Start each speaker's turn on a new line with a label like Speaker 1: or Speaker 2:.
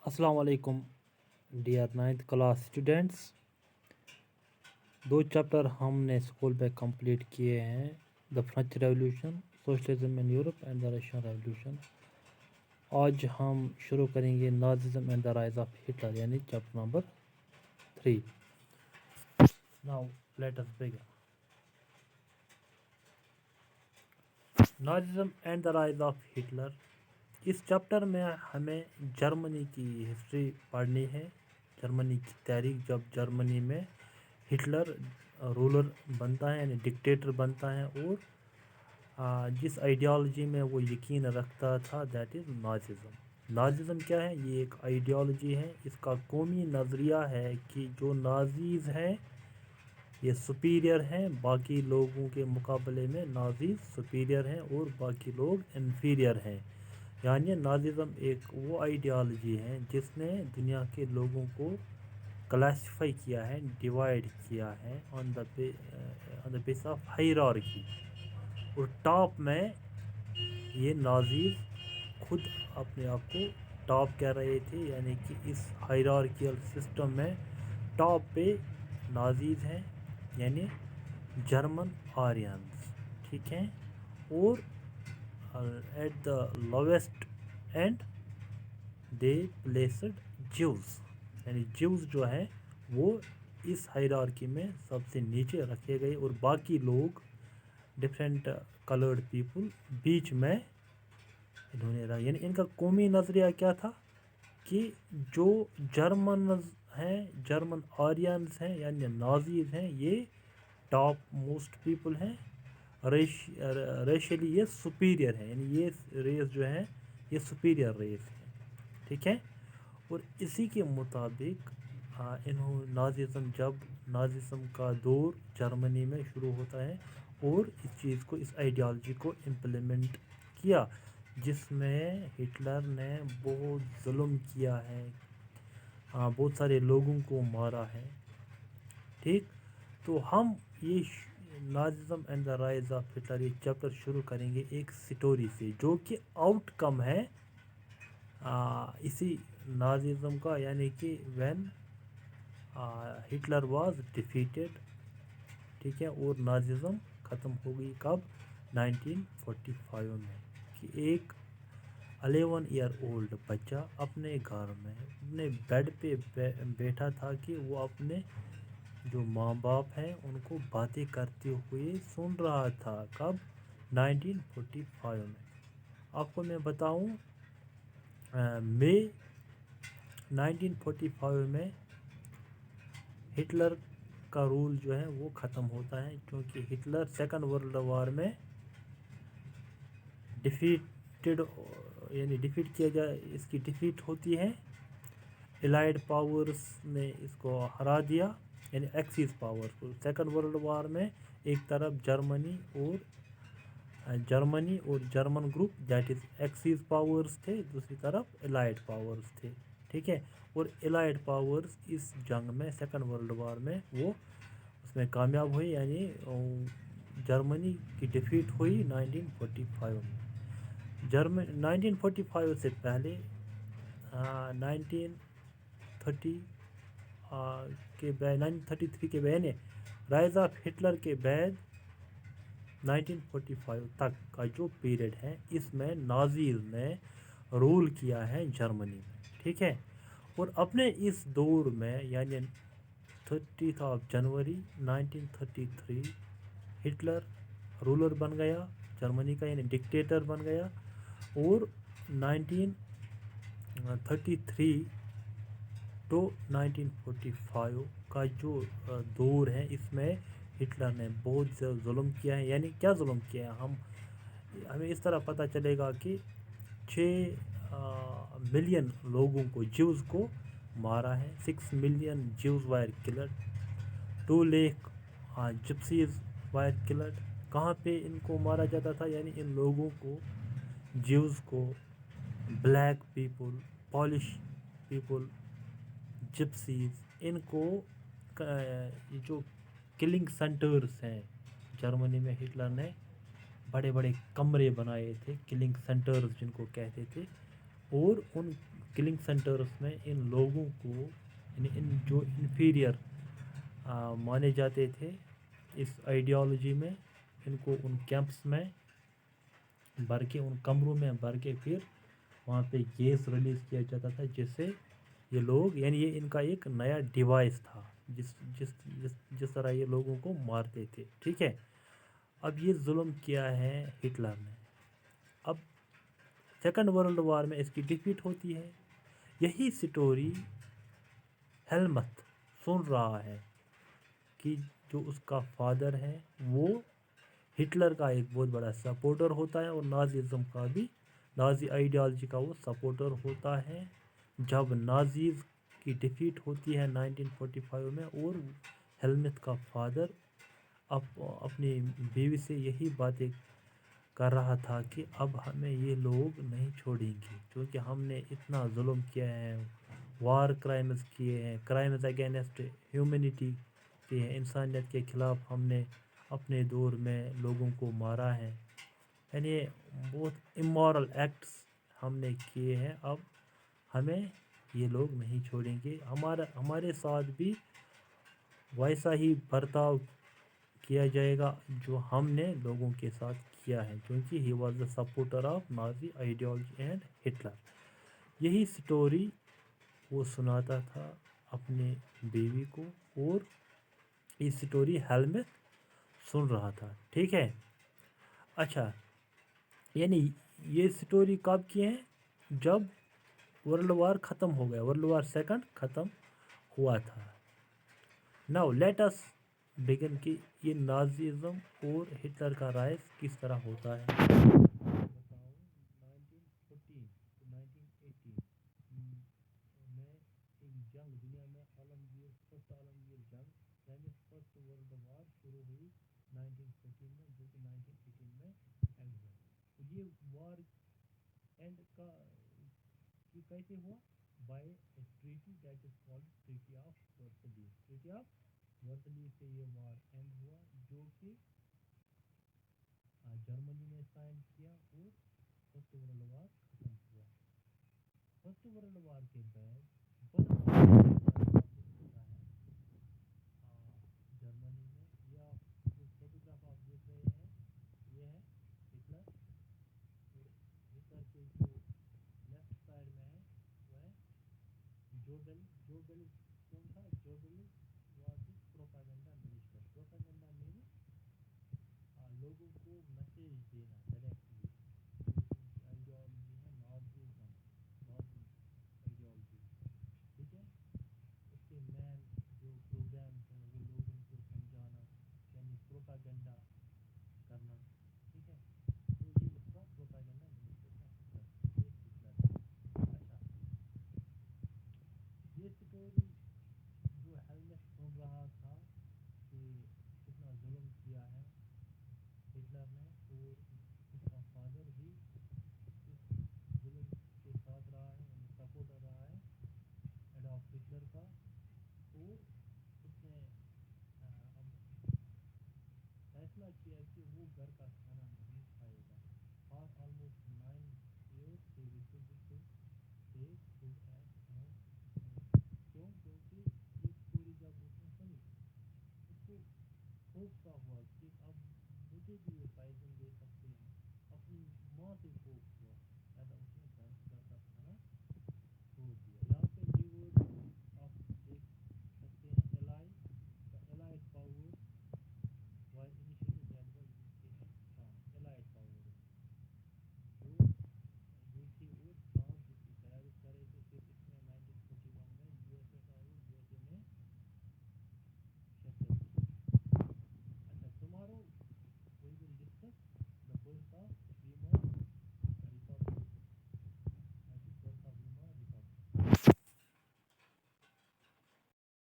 Speaker 1: अस्सलाम वालेकुम dear 9th class students. 2 chapter हमने स्कूल पे कंप्लीट किए हैं, the French revolution, socialism in Europe and the Russian revolution. आज हम शुरू करेंगे Nazism and the rise of Hitler, यानी chapter number 3। Now let us begin. Nazism and the rise of Hitler. इस चैप्टर में हमें जर्मनी की हिस्ट्री पढ़नी है, जर्मनी की तारीख, जब जर्मनी में हिटलर रूलर बनता है यानी डिक्टेटर बनता है, और जिस आइडियोलॉजी में वो यकीन रखता था, दैट इज़ नाजिज़म। नाजिज़म क्या है? ये एक आइडियोलॉजी है, इसका कौमी नज़रिया है कि जो नाजीज़ हैं ये सुपीरियर हैं, बाकी लोगों के मुकाबले में नाजीज़ सुपीरियर हैं और बाकी लोग इन्फीरियर हैं। यानी नाजिज़म एक वो आइडियोलॉजी है जिसने दुनिया के लोगों को क्लासिफाई किया है, डिवाइड किया है on the base of hierarchy. और टॉप में ये नाजीज़ खुद अपने आप को टॉप कह रहे थे, यानी कि इस हायरार्कियल सिस्टम में टॉप पे नाजीज़ हैं, यानी जर्मन आर्यंस, ठीक हैं। और at the lowest and they placed Jews, यानी ज्यूज़ जो है वो इस हायरार्की में सबसे नीचे रखे गए, और बाकी लोग डिफरेंट कलर्ड पीपल बीच में इन्होंने रहा। यानी इनका कौमी नज़रिया क्या था कि जो जर्मन हैं, जर्मन आर्यंस हैं यानी नाजीज़ हैं, ये टॉप मोस्ट पीपल हैं, रेशली ये सुपीरियर है, यानी ये रेस जो है ये सुपीरियर रेस है, ठीक है। और इसी के मुताबिक जब नाजिज़म का दौर जर्मनी में शुरू होता है और इस चीज़ को, इस आइडियोलॉजी को इम्प्लीमेंट किया, जिसमें हिटलर ने बहुत जुल्म किया है, बहुत सारे लोगों को मारा है, ठीक। तो हम ये Nazism and the rise of Hitler ये चैप्टर शुरू करेंगे एक स्टोरी से, जो कि आउटकम है इसी नाजिज़म का, यानी कि व्हेन हिटलर वाज डिफीटेड, ठीक है। और नाजिज़म ख़त्म हो गई कब? 1945 में। कि एक 11 ईयर ओल्ड बच्चा अपने घर में अपने बेड पे बैठा था कि वो अपने जो माँ बाप हैं उनको बातें करते हुए सुन रहा था। कब? 1945 में। आपको मैं बताऊं, मई 1945 में हिटलर का रूल जो है वो ख़त्म होता है, क्योंकि हिटलर सेकंड वर्ल्ड वॉर में डिफीटेड, यानी डिफीट किया जाए, इसकी डिफीट होती है, एलाइड पावर्स ने इसको हरा दिया, यानी एक्सिस पावर को। सेकंड वर्ल्ड वॉर में एक तरफ जर्मनी और German group, that is axis powers थे, दूसरी तरफ एलाइड पावर्स थे, ठीक है। और एलाइड पावर्स इस जंग में, सेकंड वर्ल्ड वॉर में, वो उसमें कामयाब हुई, यानी जर्मनी की डिफीट हुई 1945 में। 1945 से पहले 1930 के बाद, 1933 के बाद, राइज ऑफ हिटलर के बाद 1945 तक का जो पीरियड है, इसमें नाजीज़ ने रूल किया है जर्मनी में, ठीक है। और अपने इस दौर में, यानी 30 जनवरी 1933 हिटलर रूलर बन गया जर्मनी का, यानी डिक्टेटर बन गया। और 1933 तो 1945 का जो दौर है, इसमें हिटलर ने बहुत जुल्म किया है। यानी क्या जुल्म किया है? हमें इस तरह पता चलेगा कि 6 मिलियन लोगों को, ज्यूज़ को मारा है। 6 million Jews were killed, 2 lakh gypsies were killed. कहाँ पे इनको मारा जाता था? यानी इन लोगों को, ज्यूज़ को, black people, polish people, gypsies, इनको ये जो किलिंग सेंटर्स हैं जर्मनी में, हिटलर ने बड़े बड़े कमरे बनाए थे, किलिंग सेंटर्स जिनको कहते थे, اور ان کلنگ سینٹرس میں ان لوگوں کو ان جو انفیریئر مانے جاتے تھے اس آئیڈیالوجی میں، ان کو ان کیمپس میں بھر کے، ان کمروں میں بھر کے پھر وہاں پہ گیس ریلیز کیا جاتا تھا، جس سے یہ لوگ، یعنی یہ ان کا ایک نیا ڈیوائس تھا جس جس جس جس طرح یہ لوگوں کو مارتے تھے. ٹھیک ہے. اب یہ ظلم کیا ہے ہٹلر نے. اب سیکنڈ ورلڈ وار میں اس کی ڈیفیٹ ہوتی ہے. یہی سٹوری ہیلمت سن رہا ہے کہ جو اس کا فادر ہے وہ ہٹلر کا ایک بہت بڑا سپورٹر ہوتا ہے، اور نازیزم کا بھی، نازی آئیڈیالوجی کا وہ سپورٹر ہوتا ہے. جب نازیز کی ڈیفیٹ ہوتی ہے 1945 میں، اور ہیلمت کا فادر اپنی بیوی سے یہی باتیں کر رہا تھا کہ اب ہمیں یہ لوگ نہیں چھوڑیں گے، کیونکہ ہم نے اتنا ظلم کیا ہے، وار کرائمز کیے ہیں، کرائمز اگینسٹ ہیومینٹی کیے ہیں، انسانیت کے خلاف ہم نے اپنے دور میں لوگوں کو مارا ہے، یعنی بہت امورل ایکٹس ہم نے کیے ہیں. اب ہمیں یہ لوگ نہیں چھوڑیں گے، ہمارے ساتھ بھی ویسا ہی برتاؤ کیا جائے گا جو ہم نے لوگوں کے ساتھ کیا ہے، کیونکہ he was the supporter of Nazi ideology and Hitler. یہی سٹوری وہ سناتا تھا اپنے بیوی کو، اور یہ سٹوری ہیلمٹ سن رہا تھا. ٹھیک ہے. اچھا، یعنی یہ سٹوری کب کی ہے؟ جب ورلڈ وار ختم ہو گیا، ورلڈ وار سیکنڈ ختم ہوا تھا. ناؤ لیٹ اس بگن کہ یہ نازیزم اور ہٹلر کا رائز کس طرح ہوتا ہے. بتاؤ 1914 to 1918 میں ایک جنگ دنیا میں عالمگیر، فرسٹ عالمگیر جنگ یعنی فرسٹ ورلڈ وار شروع ہوئی 1914 میں، جو کہ 1918 میں اینڈ ہوا. یہ وار اینڈ کا کیسے ہوا؟ By a treaty that is called treaty of Versailles. Treaty of Versailles سے یہ وار اینڈ ہوا، جو کہ جرمنی نے سائن کیا، اور فرسٹ ورلڈ وار ختم ہوا. فرسٹ ورلڈ وار کے بعد جرمنی میں، یا جو فوٹوگراف آپ دیکھ رہے ہیں یہ ہے ہٹلر، اور ہٹلر کے جو لیفٹ سائڈ میں ہے وہ ہے جوبل. جوبل کون تھا؟ جوبل واز پروپاگنڈا منسٹر. پروپاگنڈا مینس لوگوں کو میسیج دینا ڈائریکٹلی. آئیڈیالوجی ہے نازیزم، نازی آئیڈیالوجی. ٹھیک ہے. اس کے مین جو پروگرامس ہیں وہ لوگوں کو سمجھانا، یعنی پروپاگنڈا کرنا. ٹھیک ہے. تو یہ اس کا پروپاگنڈا منسٹر تھا ہٹلر، یہ ہٹلر. اچھا، یہ سٹوری جو ہیلمٹ سن رہا تھا کہ کتنا ظلم کیا ہے ہٹلر نے، اور اس کا فادر بھی اس ظلم کے ساتھ رہا ہے، یعنی سپورٹر رہا ہے ایڈولف ہٹلر کا. اور اس نے اب فیصلہ کیا کہ وہ گھر کا کھانا نہیں کھائے گا. For almost 9 years he refused to take food at home. کیوں؟ کیونکہ یہ اسٹوری جب اس نے سنی، اس کو خوف سا ہوا کہ اب مجھے بھی یہ پائزن دے سکتے ہیں. اپنی ماں سے خوف ہوا،